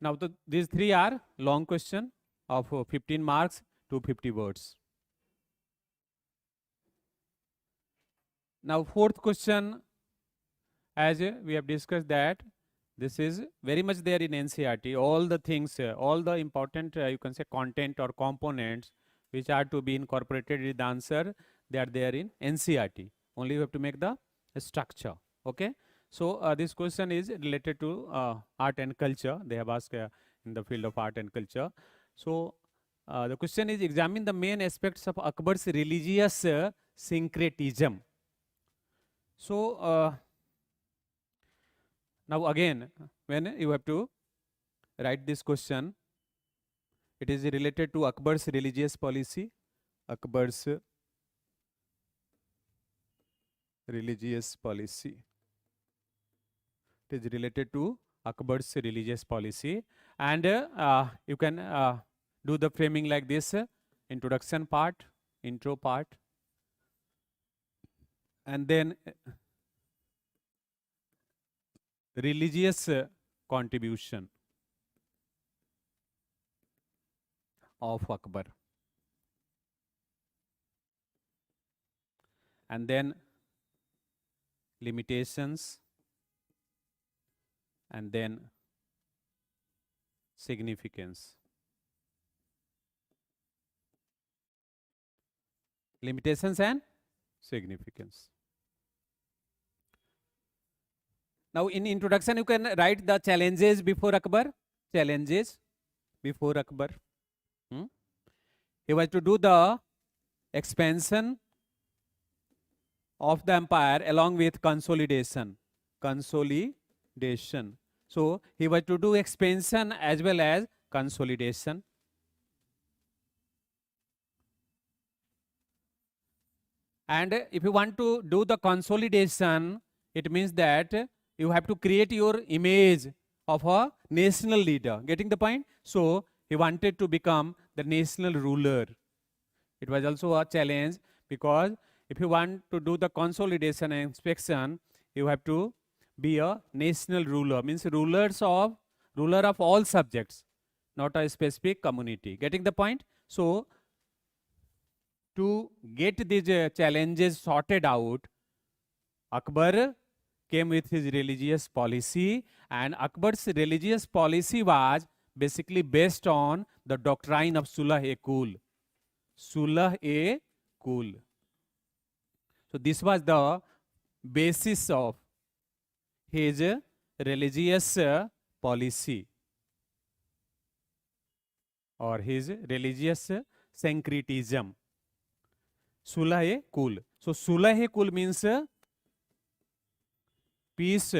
Now these three are long question of 15 marks, 250 words. Now fourth question, as we have discussed that this is very much there in NCERT. All the things, all the important you can say content or components which are to be incorporated in the answer, they are there in NCERT. Only you have to make the structure. Okay. So this question is related to art and culture. They have asked in the field of art and culture. So the question is, examine the main aspects of Akbar's religious syncretism. So now again, when you have to write this question, it is related to Akbar's religious policy. Akbar's religious policy. It is related to Akbar's religious policy, and you can do the framing like this: introduction part, intro part, and then religious contribution of Akbar, and then limitations, and then significance. Limitations and significance. Now in introduction you can write the challenges before Akbar. Challenges before Akbar. He was to do the expansion of the empire along with consolidation. Consolidation. So he was to do expansion as well as consolidation. And if you want to do the consolidation, it means that you have to create your image of a national leader. Getting the point? So he wanted to become the national ruler. It was also a challenge, because if you want to do the consolidation and inspection, you have to be a national ruler, means ruler of all subjects, not a specific community. Getting the point? So to get these challenges sorted out, Akbar came with his religious policy, and Akbar's religious policy was basically based on the doctrine of Sulah-e-Kul. Sulah-e-Kul. So this was the basis of his religious policy or his religious syncretism. Sulah-e-Kul. So Sulah-e-Kul means peace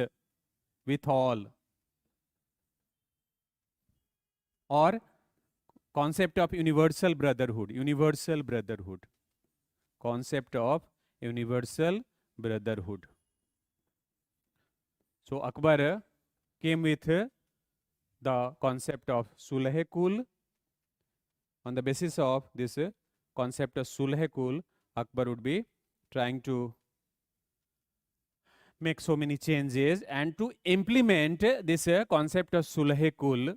with all, or concept of universal brotherhood. Universal brotherhood. Concept of universal brotherhood. So Akbar came with the concept of Sulah-e-Kul. On the basis of this concept of Sulah-e-Kul, Akbar would be trying to make so many changes, and to implement this concept of Sulah-e-Kul,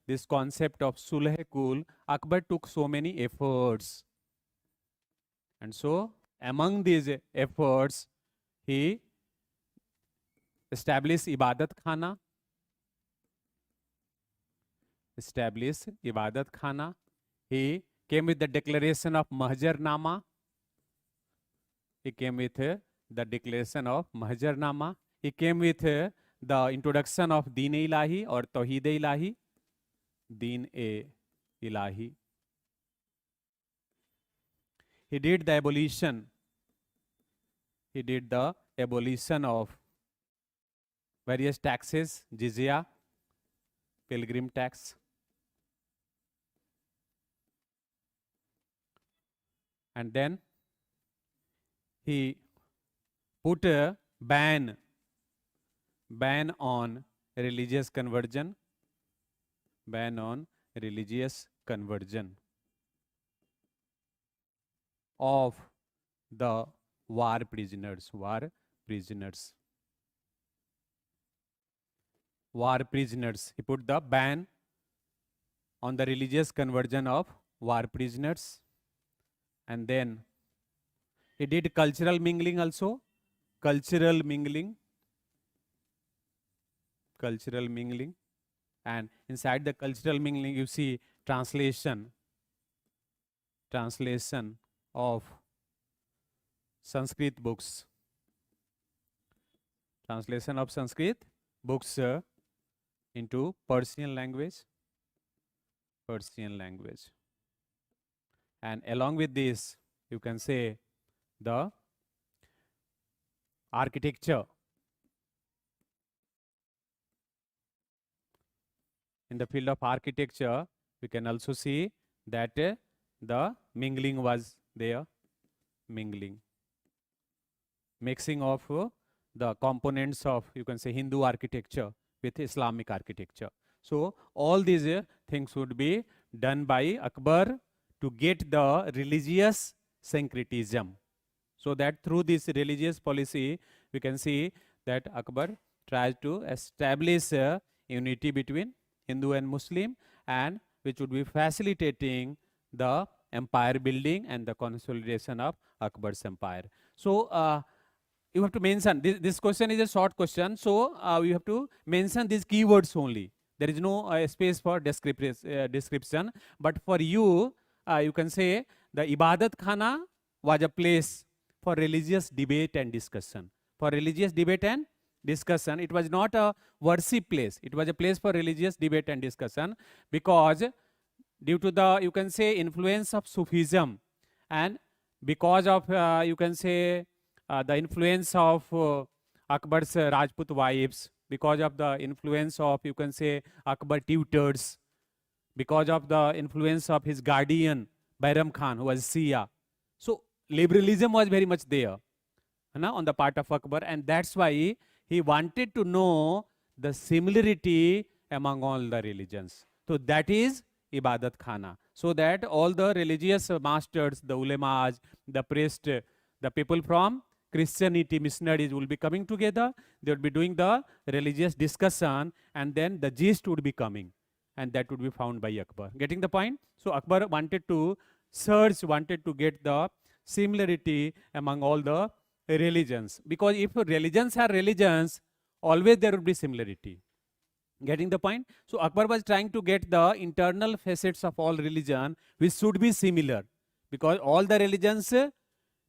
this concept of Sulah-e-Kul, Akbar took so many efforts. And so among these efforts, he established Ibadat Khana. He came with the declaration of Mahjarnama. He came with the declaration of Mahjarnama. He came with the introduction of Deen-e-Ilahi or Tawheed-e-Ilahi. Deen-e-Ilahi. He did the abolition. He did the abolition of various taxes, jizya, pilgrim tax. And then he put a ban on religious conversion. Ban on religious conversion of the war prisoners. war prisoners. He put the ban on the religious conversion of war prisoners. And then he did cultural mingling also. Cultural mingling. Cultural mingling. And inside the cultural mingling, you see translation of Sanskrit books. Translation of Sanskrit books into Persian language. Persian language. And along with this, you can say the architecture. In the field of architecture, we can also see that the mingling was there. Mingling. Mixing of the components of, you can say, Hindu architecture with Islamic architecture. So all these things would be done by Akbar to get the religious syncretism. So that through this religious policy, we can see that Akbar tries to establish unity between Hindu and Muslim, and which would be facilitating the empire building and the consolidation of Akbar's empire. So you have to mention, this question is a short question, so you have to mention these keywords only. There is no space for description, but for you, you can say the Ibadat Khana was a place for religious debate and discussion. For religious debate and discussion, it was not a worship place, it was a place for religious debate and discussion, because due to the, you can say, influence of Sufism, and because of, you can say, the influence of Akbar's Rajput wives, because of the influence of, you can say, Akbar tutors, because of the influence of his guardian, Bairam Khan, who was Shia. So liberalism was very much there on the part of Akbar, and that's why he wanted to know the similarity among all the religions. So that is Ibadat Khana. So that all the religious masters, the ulemas, the priests, the people from Christianity, missionaries will be coming together. They would be doing the religious discussion, and then the gist would be coming, and that would be found by Akbar. Getting the point? So Akbar wanted to search, wanted to get the similarity among all the religions, because if religions are religions, always there would be similarity. Getting the point? So Akbar was trying to get the internal facets of all religion which should be similar, because all the religions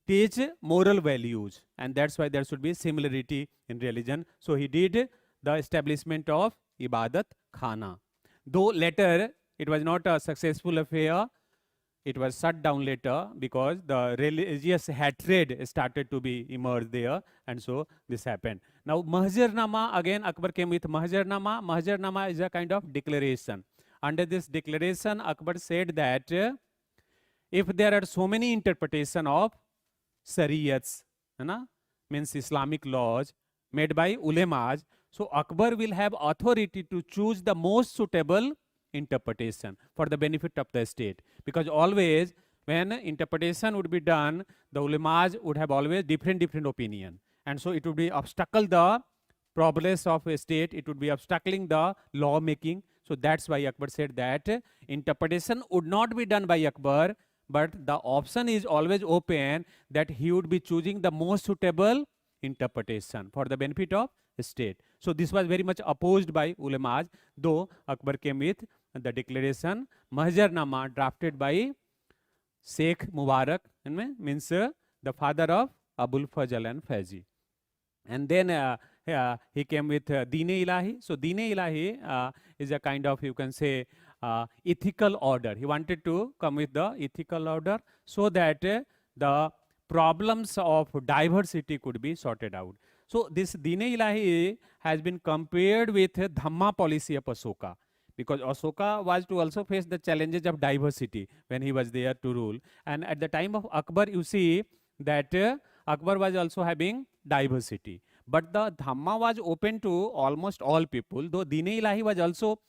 teach moral values, and that's why there should be similarity in religion. So he did the establishment of Ibadat Khana. Though later it was not a successful affair, it was shut down later because the religious hatred started to be emerged there, and so this happened. Now Mahjarnama, again Akbar came with Mahjarnama. Mahjarnama is a kind of declaration. Under this declaration, Akbar said that if there are so many interpretation of Shariats, means Islamic laws made by ulemas, so Akbar will have authority to choose the most suitable interpretation for the benefit of the state, because always when interpretation would be done, the ulemas would have always different opinion, and so it would be obstacle the progress of a state, it would be obstacling the law making. So that's why Akbar said that interpretation would not be done by Akbar, but the option is always open that he would be choosing the most suitable interpretation for the benefit of the state. So this was very much opposed by ulemas, though Akbar came with the declaration Mahjarnama drafted by Sheikh Mubarak, means the father of Abul Fazl and Faizi. And then he came with Deen-e Ilahi. So Deen-e Ilahi is a kind of, you can say, ethical order. He wanted to come with the ethical order so that the problems of diversity could be sorted out. So this Deen-e Ilahi has been compared with Dhamma policy of Ashoka, because Ashoka was to also face the challenges of diversity when he was there to rule. And at the time of Akbar, you see that Akbar was also having diversity. But the Dhamma was open to almost all people, though Deen-e Ilahi was also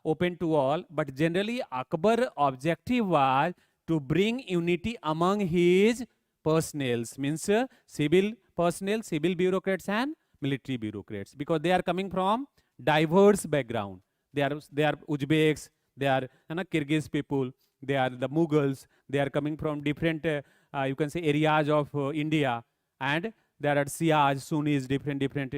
open to all. But generally, Akbar's objective was to bring unity among his personnels, means civil personnel, civil bureaucrats and military bureaucrats, because they are coming from diverse background. They are Uzbeks, they are Kyrgyz people, they are the Mughals, they are coming from different you can say areas of India, and there are Shias, Sunnis, different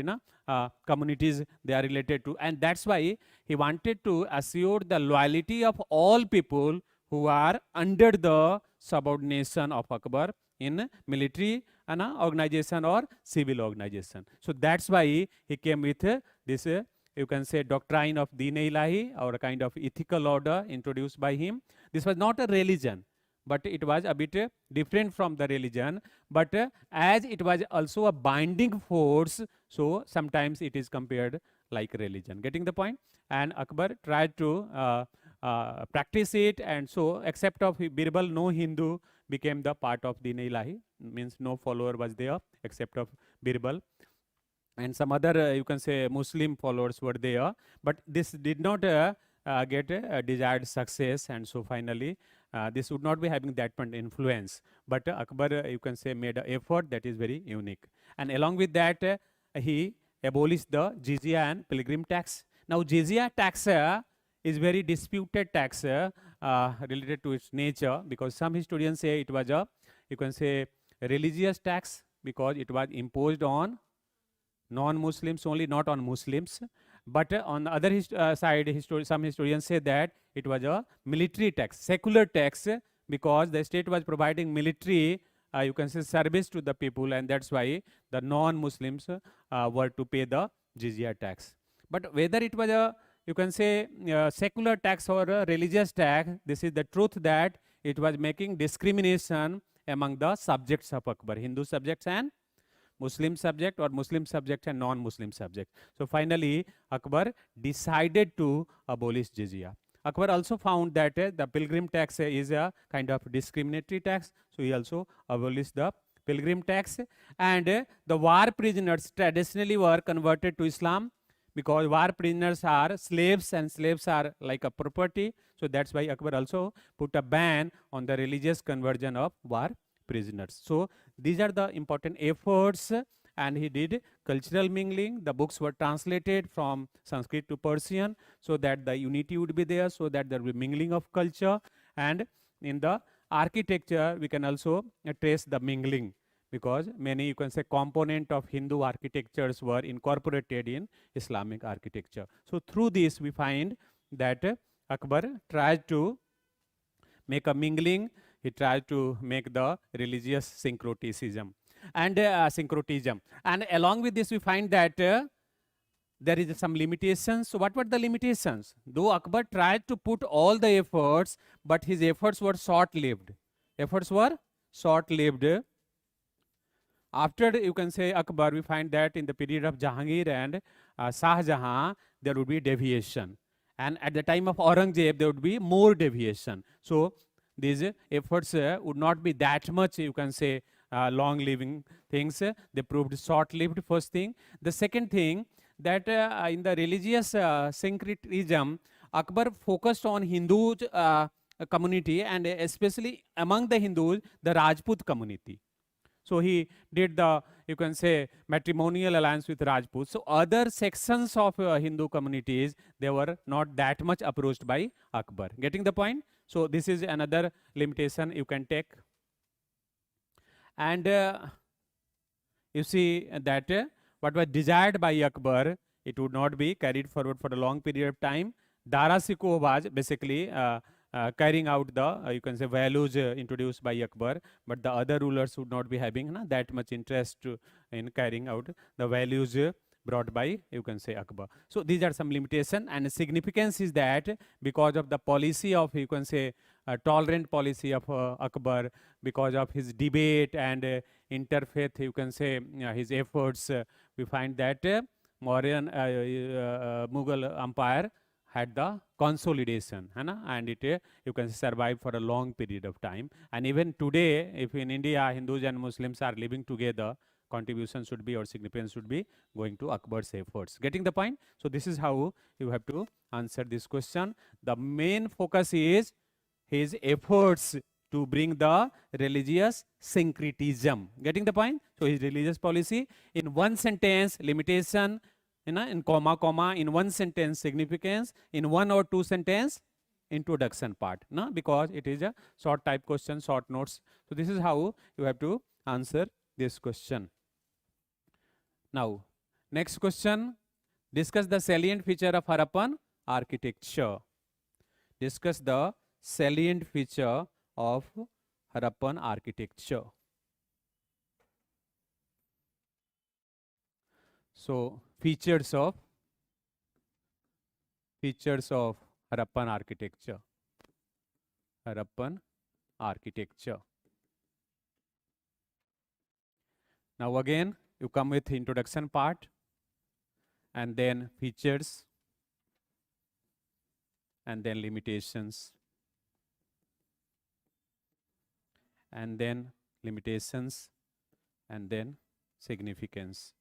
communities they are related to, and that's why he wanted to assure the loyalty of all people who are under the subordination of Akbar in military organization or civil organization. So that's why he came with this you can say doctrine of Deen-e-Ilahi, or a kind of ethical order introduced by him. This was not a religion, but it was a bit different from the religion, but as it was also a binding force, so sometimes it is compared like religion. Getting the point? And Akbar tried to practice it, and so except of Birbal, no Hindu became the part of Deen-e-Ilahi, means no follower was there except of Birbal, and some other you can say Muslim followers were there, but this did not get desired success, and so finally this would not be having that much influence. But Akbar you can say made an effort that is very unique, and along with that he abolished the jizya and pilgrim tax. Now jizya tax is very disputed tax related to its nature, because some historians say it was a you can say religious tax because it was imposed on non-Muslims only, not on Muslims. But on the other side, some historians say that it was a military tax, secular tax, because the state was providing military you can say service to the people, and that's why the non-Muslims were to pay the jizya tax. But whether it was a you can say secular tax or a religious tax, this is the truth that it was making discrimination among the subjects of Akbar, Hindu subjects and Muslim subject, or Muslim subject and non-Muslim subject. So finally Akbar decided to abolish jizya. Akbar also found that the pilgrim tax is a kind of discriminatory tax, so he also abolished the pilgrim tax. And the war prisoners traditionally were converted to Islam, because war prisoners are slaves and slaves are like a property. So that's why Akbar also put a ban on the religious conversion of war prisoners. So these are the important efforts, and he did cultural mingling. The books were translated from Sanskrit to Persian so that the unity would be there, so that there will be mingling of culture. And in the architecture we can also trace the mingling, because many you can say component of Hindu architectures were incorporated in Islamic architecture. So through this we find that Akbar tried to make a mingling, he tried to make the religious syncretism. And and along with this we find that there is some limitations. So what were the limitations? Though Akbar tried to put all the efforts, but his efforts were short-lived. After you can say Akbar, we find that in the period of Jahangir and Shah Jahan, there would be deviation, and at the time of Aurangzeb there would be more deviation. So these efforts would not be that much you can say long living things. They proved short lived, first thing. The second thing, that in the religious syncretism, Akbar focused on Hindu community, and especially among the Hindus the Rajput community. So he did the you can say matrimonial alliance with Rajputs. So other sections of Hindu communities, they were not that much approached by Akbar. Getting the point? So this is another limitation you can take. And you see that what was desired by Akbar, it would not be carried forward for a long period of time. Dara Shikoh was basically carrying out the you can say values introduced by Akbar, but the other rulers would not be having that much interest in carrying out the values brought by you can say Akbar. So these are some limitation, and significance is that because of the policy of you can say tolerant policy of Akbar, because of his debate and interfaith you can say his efforts, we find that Mauryan Mughal Empire had the consolidation, and it you can survive for a long period of time. And even today, if in India Hindus and Muslims are living together, contribution should be or significance should be going to Akbar's efforts. Getting the point? So this is how you have to answer this question. The main focus is his efforts to bring the religious syncretism. Getting the point? So his religious policy. In one sentence, limitation, in comma, comma, in one sentence significance, in one or two sentence introduction part, na? Because it is a short type question, short notes. So this is how you have to answer this question. Now, next question, discuss the salient feature of Harappan architecture. Discuss the salient feature of Harappan architecture. So, features of Harappan architecture. Harappan architecture. Now again, you come with introduction part, and then features, and then limitations, and then limitations, and then significance.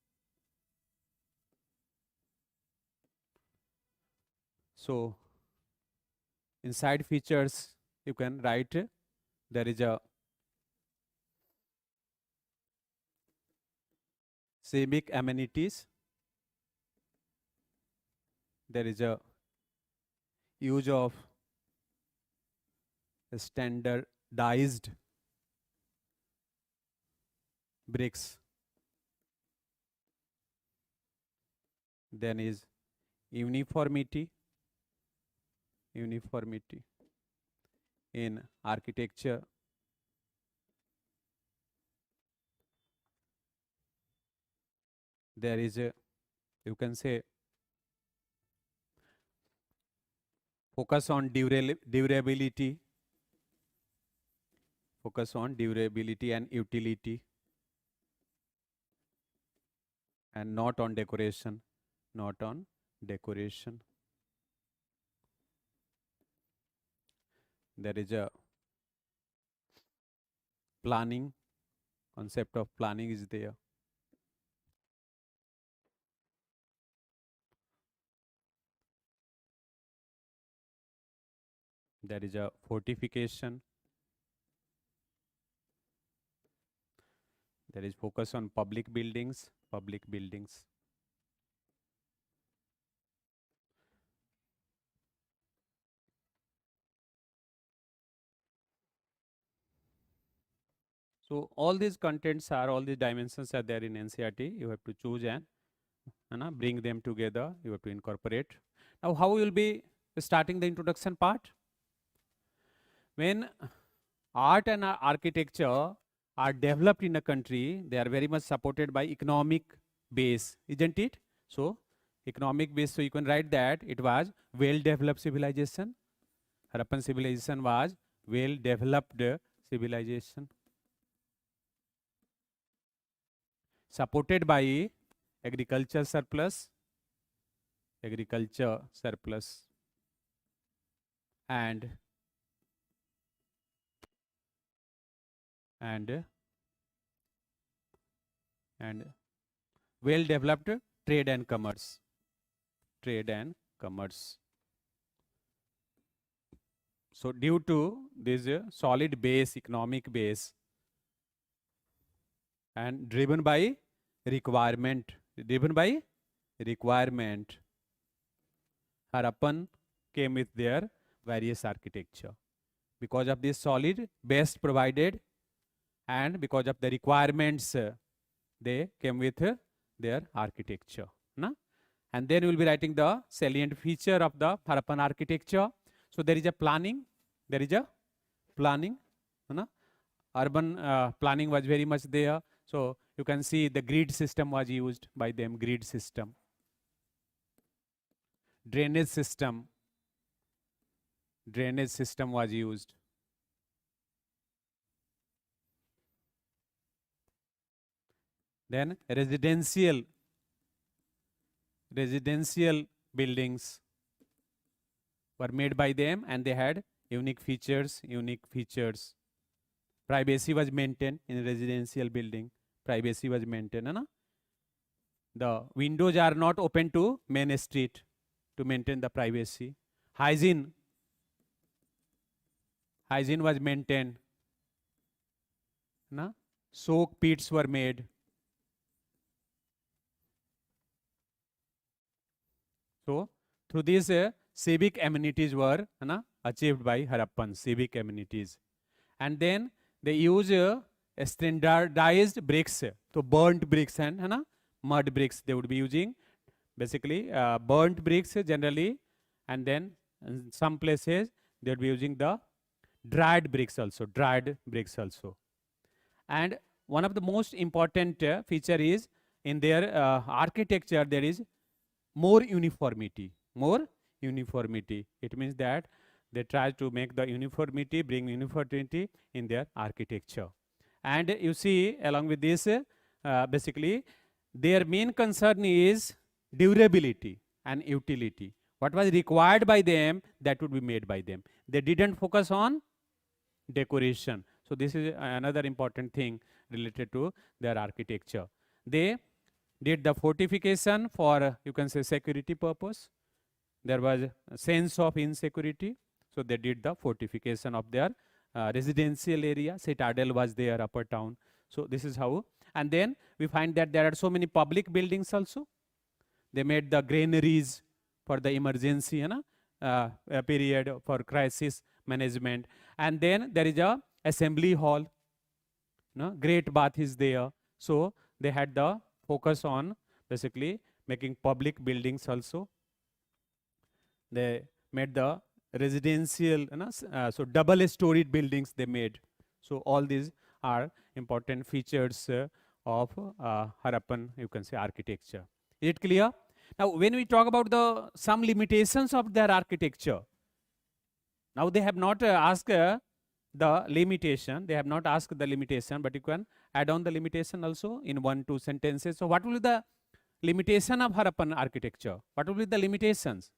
So, inside features, you can write there is a civic amenities, there is a use of standardized bricks, then is uniformity in architecture, there is a, you can say, focus on durability and utility, and not on decoration. There is a planning, concept of planning is there. There is a fortification. There is focus on public buildings. So all these contents are, all these dimensions are there in NCERT. You have to choose and bring them together. You have to incorporate. Now how you will be starting the introduction part? When art and architecture are developed in a country, they are very much supported by economic base, isn't it? So economic base, so you can write that it was well-developed civilization. Harappan civilization was well-developed civilization, supported by agriculture surplus, and well-developed trade and commerce. So due to this solid base, economic base, and driven by requirement, Harappan came with their various architecture. Because of this solid base provided, and because of the requirements, they came with their architecture. And then we will be writing the salient feature of the Harappan architecture. So there is a planning. Urban planning was very much there. So you can see the grid system was used by them. Drainage system was used. Then residential buildings were made by them, and they had unique features. Privacy was maintained in residential building. The windows are not open to main street to maintain the privacy. Hygiene was maintained. Soak pits were made. So through these civic amenities were achieved by Harappan, civic amenities. And then they use standardized bricks, so burnt bricks and mud bricks they would be using. Basically burnt bricks generally, and then in some places they would be using the dried bricks also, And one of the most important feature is in their architecture there is more uniformity. It means that they try to make the uniformity, bring uniformity in their architecture. And you see along with this basically their main concern is durability and utility. What was required by them, that would be made by them. They didn't focus on decoration. So this is another important thing related to their architecture. They did the fortification for you can say security purpose. There was a sense of insecurity, so they did the fortification of their residential area. Citadel was there, upper town. So this is how. And then we find that there are so many public buildings also. They made the granaries for the emergency period, for crisis management. And then there is a assembly hall. Great bath is there. So they had the focus on basically making public buildings also. They made the residential, so double-storied buildings they made. So all these are important features of Harappan, you can say, architecture. Is it clear? Now, when we talk about some limitations of their architecture, now they have not asked the limitation. They have not asked the limitation, but you can add on the limitation also in 1-2 sentences. So what will be the limitation of Harappan architecture? What will be the limitations?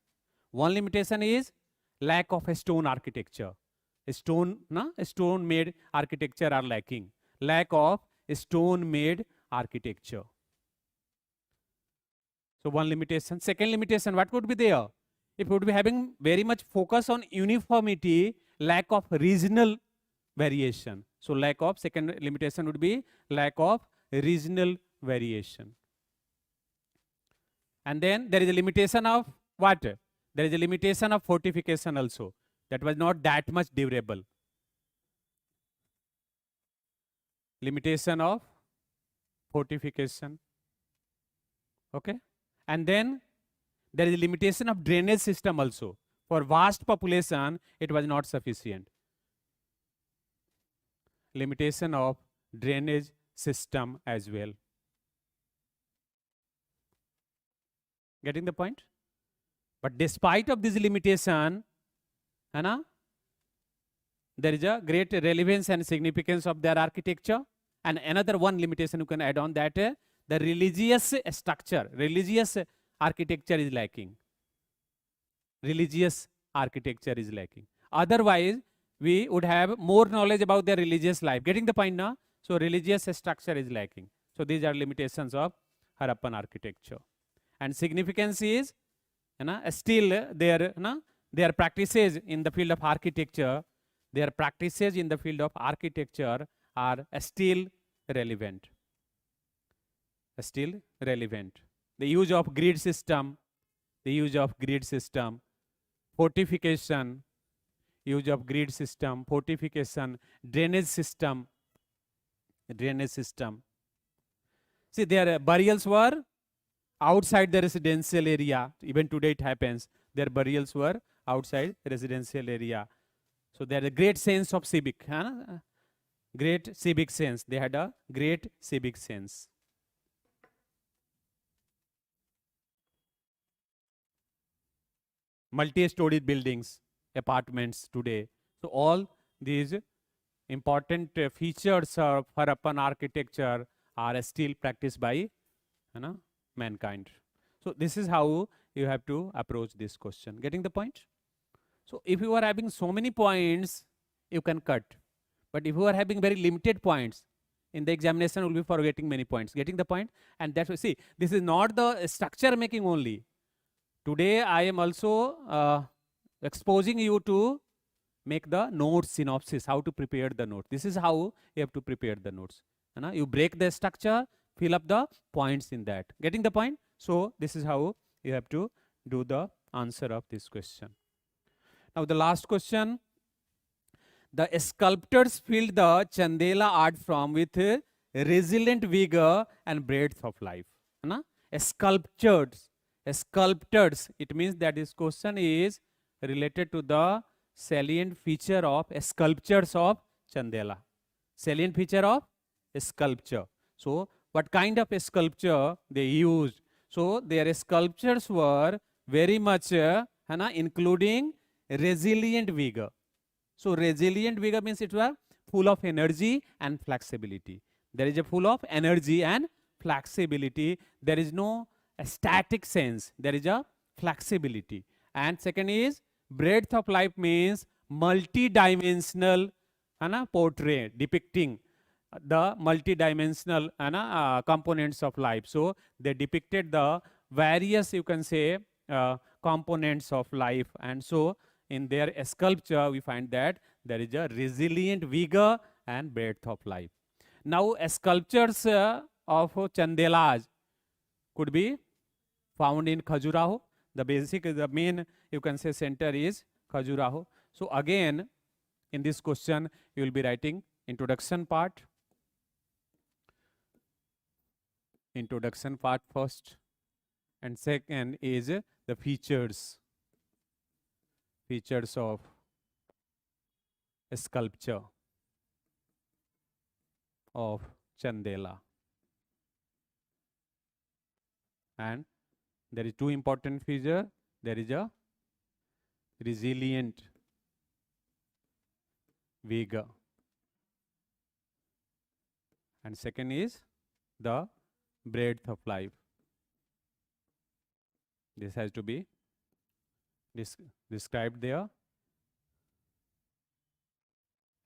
One limitation is lack of a stone architecture. Stone-made architecture are lacking. Lack of stone-made architecture. So one limitation. Second limitation, what could be there? If we would be having very much focus on uniformity, lack of regional variation. So lack of, second limitation would be lack of regional variation. And then there is a limitation of what? There is a limitation of fortification also. That was not that much durable. Limitation of fortification. Okay. And then there is a limitation of drainage system also. For vast population, it was not sufficient. Limitation of drainage system as well. Getting the point? But despite of this limitation, there is a great relevance and significance of their architecture. And another one limitation you can add on that, the religious structure, religious architecture is lacking. Religious architecture is lacking. Otherwise, we would have more knowledge about their religious life. Getting the point now? So religious structure is lacking. So these are limitations of Harappan architecture. And significance is still their practices in the field of architecture, are still relevant. The use of grid system, fortification, drainage system. See, their burials were outside the residential area. Even today it happens. Their burials were outside residential area. So they had a great sense of civic. Great civic sense. They had a great civic sense. Multi-storied buildings, apartments today. So all these important features of Harappan architecture are still practiced by mankind. So this is how you have to approach this question. Getting the point? So if you are having so many points, you can cut. But if you are having very limited points, in the examination you will be forgetting many points. Getting the point? And that's why, see, this is not the structure making only. Today I am also exposing you to make the notes synopsis, how to prepare the note. This is how you have to prepare the notes. You break the structure, fill up the points in that. Getting the point? So this is how you have to do the answer of this question. Now the last question. The sculptors filled the Chandela art form with resilient vigor and breadth of life. है ना? Sculptors. It means that this question is related to the salient feature of sculptures of Chandela. Salient feature of sculpture. So, what kind of sculpture they used? So, their sculptures were very much, है ना, including resilient vigor. So resilient vigor means it was full of energy and flexibility. There is a full of energy and flexibility. There is no static sense. There is a flexibility. And second is breadth of life means multi-dimensional portrait depicting the multi-dimensional components of life. So they depicted the various, you can say, components of life. And so in their sculpture, we find that there is a resilient vigor and breadth of life. Now, sculptures of Chandelas could be found in Khajuraho. The main, you can say, center is Khajuraho. So again, in this question, you will be writing introduction part. Introduction part first. And second is the features of sculpture of Chandela. And there is two important feature. There is a resilient vigor. And second is the breadth of life. This has to be described there.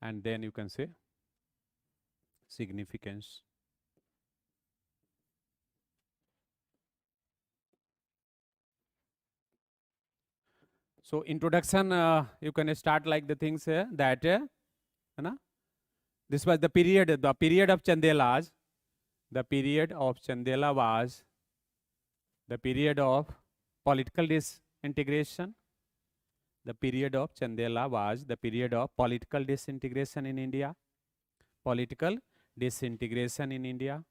And then you can say significance. So introduction, you can start like the things that this was the period of Chandelas. The period of Chandela was the period of political disintegration. The period of Chandela was the period of political disintegration in India. Political disintegration in India.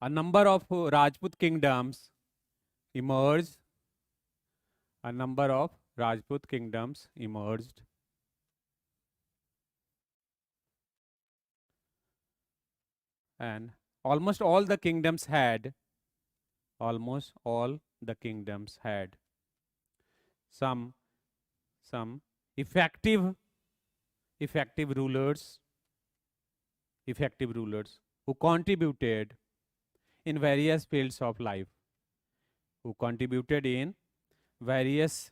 A number of Rajput kingdoms emerged. A number of Rajput kingdoms emerged. And almost all the kingdoms had some effective rulers who contributed in various fields of life, who contributed in various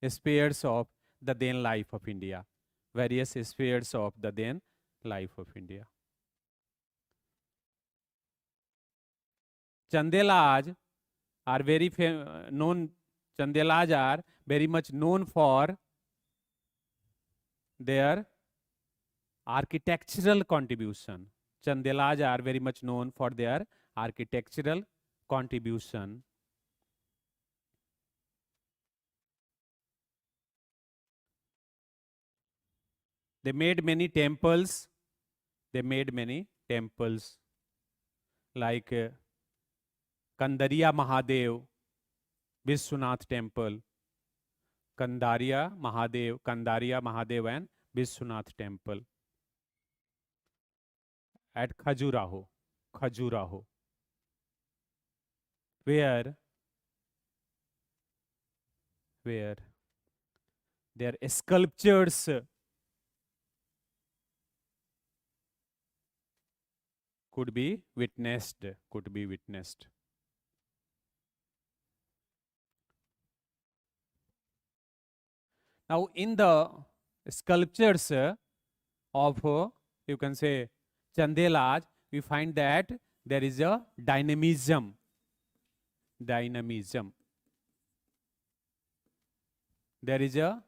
spheres of the then life of India, various spheres of the then life of India. Chandelas are very known. Chandelas are very much known for their architectural contribution. Chandelas are very much known for their architectural contribution. They made many temples. Like Kandariya Mahadev, Vishwanath temple. Kandariya Mahadev and Vishwanath temple at Khajuraho, where their sculptures could be witnessed. Now, in the sculptures of, you can say, Chandelas, we find that there is a dynamism. There is a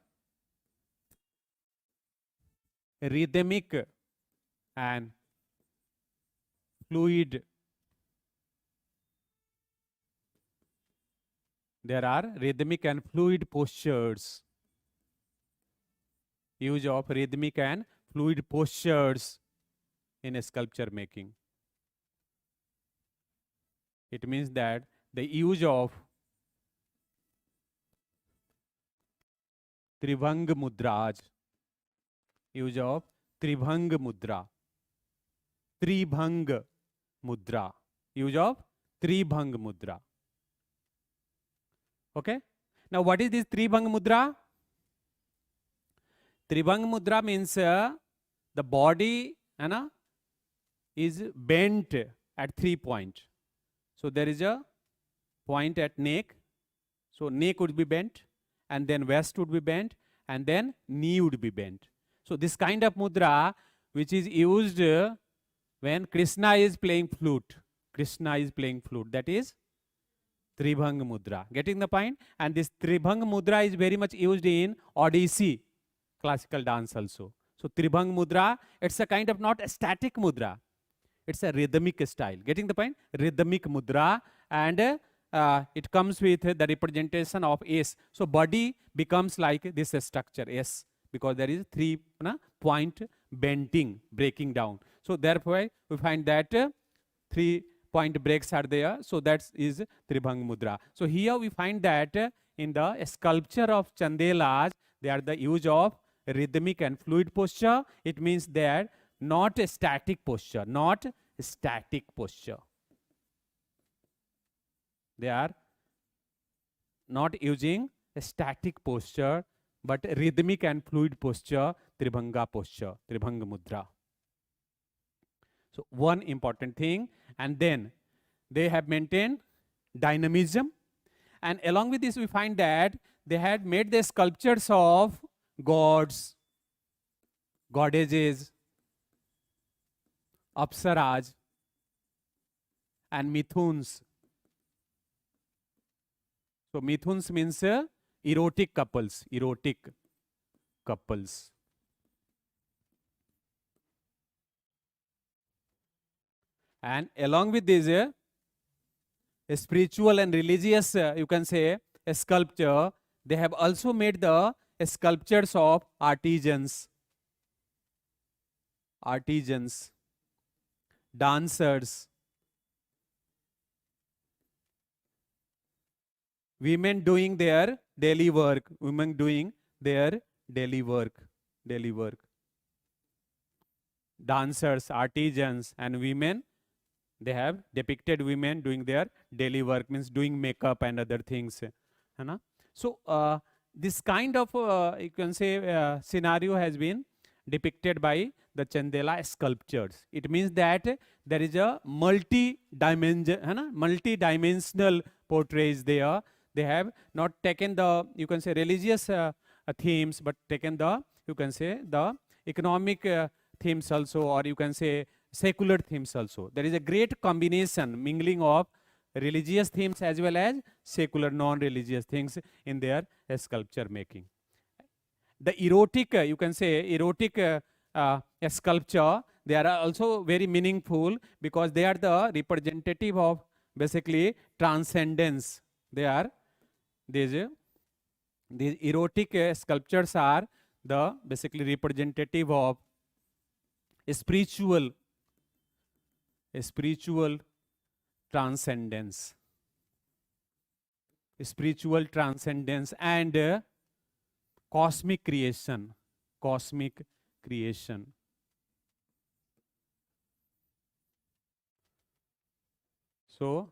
rhythmic and fluid there are rhythmic and fluid postures. Use of rhythmic and fluid postures in sculpture making. It means that the use of Tribhang mudras, use of Tribhang mudra, Tribhang mudra, use of Tribhang mudra. Okay. Now, what is this Tribhang mudra? Tribhang mudra means the body is bent at 3 points. So there is a point at neck. So neck would be bent, and then waist would be bent, and then knee would be bent. So this kind of mudra, which is used when Krishna is playing flute. Krishna is playing flute. That is Tribhang mudra. Getting the point? And this Tribhang mudra is very much used in Odissi classical dance also. So Tribhang mudra, it's a kind of not a static mudra. It's a rhythmic style. Getting the point? Rhythmic mudra, and it comes with the representation of S. So body becomes like this structure S, because there is 3 point bending, breaking down. So therefore we find that 3 point breaks are there. So that is Tribhang mudra. So here we find that in the sculpture of Chandelas, they are the use of rhythmic and fluid posture. It means that not a static posture, not a static posture. They are not using a static posture, but rhythmic and fluid posture, Tribhanga posture, Tribhanga mudra. So one important thing, and then they have maintained dynamism, and along with this we find that they had made the sculptures of gods, goddesses, apsaras, and mithuns. So mithuns means erotic couples, erotic couples. And along with this, a spiritual and religious, you can say, a sculpture, they have also made the sculptures of artisans, dancers, women doing their daily work, dancers, artisans, and women. They have depicted women doing their daily work, means doing makeup and other things. So this kind of you can say scenario has been depicted by the Chandela sculptures. It means that there is a multi-dimensional portraits there. They have not taken the, you can say, religious themes, but taken the, you can say, the economic themes also, or you can say secular themes also. There is a great combination, mingling of religious themes as well as secular, non-religious things in their sculpture making. The erotic, you can say, erotic sculpture, they are also very meaningful because they are the representative of basically transcendence. They are these erotic sculptures are the basically representative of spiritual transcendence, and cosmic creation. So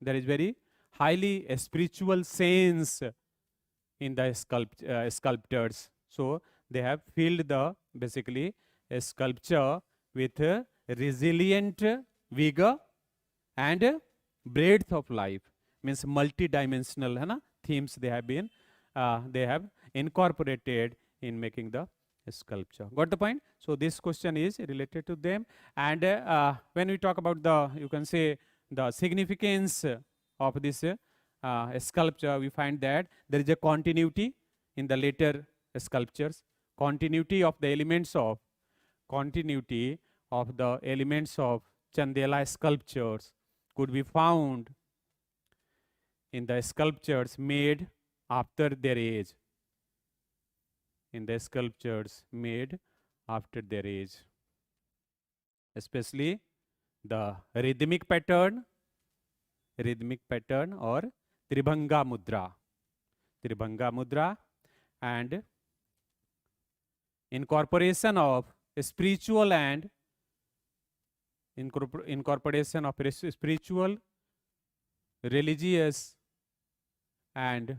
there is very highly spiritual sense in the sculptors. So they have filled the basically a sculpture with resilient vigor and breadth of life, means multi-dimensional themes they have incorporated in making the sculpture. Got the point? So this question is related to them. And when we talk about the, you can say, the significance of this sculpture, we find that there is a continuity in the later sculptures, continuity of the elements of Chandela sculptures could be found in the sculptures made after their age. In the sculptures made after their age. Especially the rhythmic pattern or Tribhanga Mudra and incorporation of spiritual and incorporation of spiritual, religious and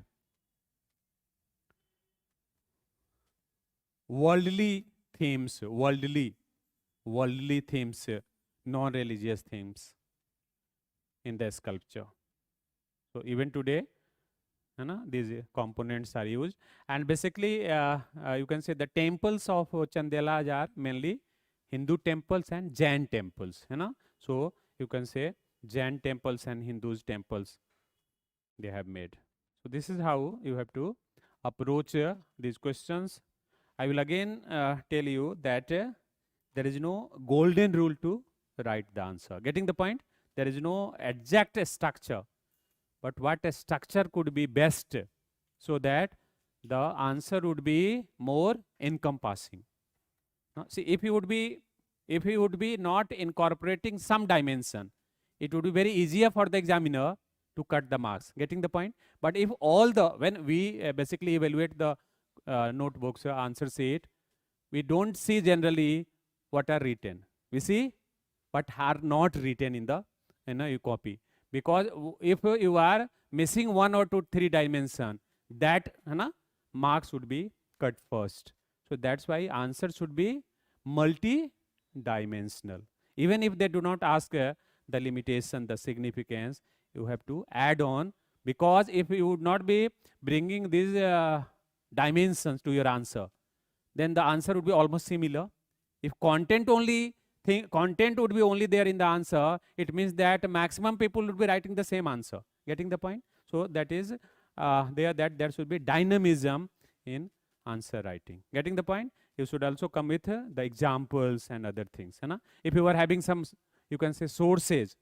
worldly themes, non-religious themes in the sculpture. So even today, these components are used, and basically you can say the temples of Chandelas are mainly Hindu temples and Jain temples. So you can say Jain temples and Hindus temples they have made. So this is how you have to approach these questions. I will again tell you that there is no golden rule to write the answer. Getting the point? There is no exact structure, but what a structure could be best so that the answer would be more encompassing. See, if you would be not incorporating some dimension, it would be very easier for the examiner to cut the marks. Getting the point? But if when we basically evaluate the notebooks, answer sheet, we don't see generally what are written. We see what are not written in the you copy. Because if you are missing 1 or 2, 3 dimension, that marks would be cut first. So that's why answer should be multi-dimensional. Even if they do not ask the limitation, the significance, you have to add on, because if you would not be bringing these dimensions to your answer, then the answer would be almost similar. If content would be only there in the answer, it means that maximum people would be writing the same answer. Getting the point? So that is there should be dynamism in answer writing. Getting the point? You should also come with the examples and other things. If you are having some, you can say sources,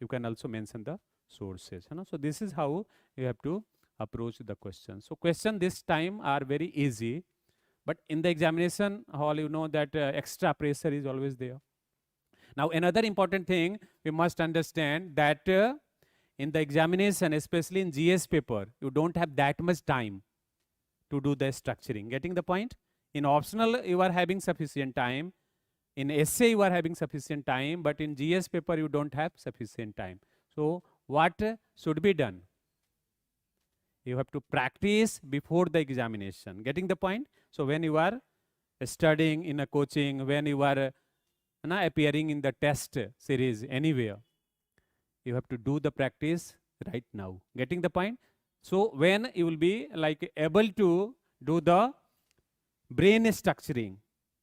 you can also mention the sources. So this is how you have to approach the question. So question this time are very easy, but in the examination hall, you know that extra pressure is always there. Now another important thing we must understand that in the examination, especially in GS paper, you don't have that much time to do the structuring. Getting the point? In optional, you are having sufficient time. In essay, you are having sufficient time, but in GS paper, you don't have sufficient time. So what should be done? You have to practice before the examination. Getting the point? So when you are studying in a coaching, when you are appearing in the test series anywhere, you have to do the practice right now. Getting the point? So when you will be like able to do the brain structuring.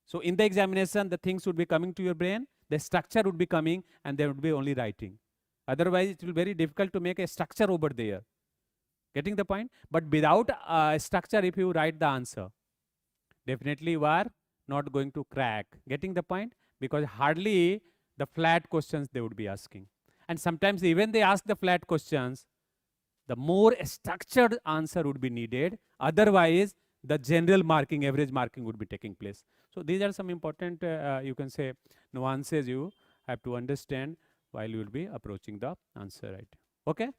So in the examination, the things would be coming to your brain, the structure would be coming, and there would be only writing. Otherwise, it will be very difficult to make a structure over there. Getting the point? But without a structure, if you write the answer, definitely you are not going to crack. Getting the point? Because hardly the flat questions they would be asking. And sometimes even they ask the flat questions, the more structured answer would be needed. Otherwise, the general marking, average marking would be taking place. So these are some important, you can say, nuances you have to understand while you will be approaching the answer, right? Okay.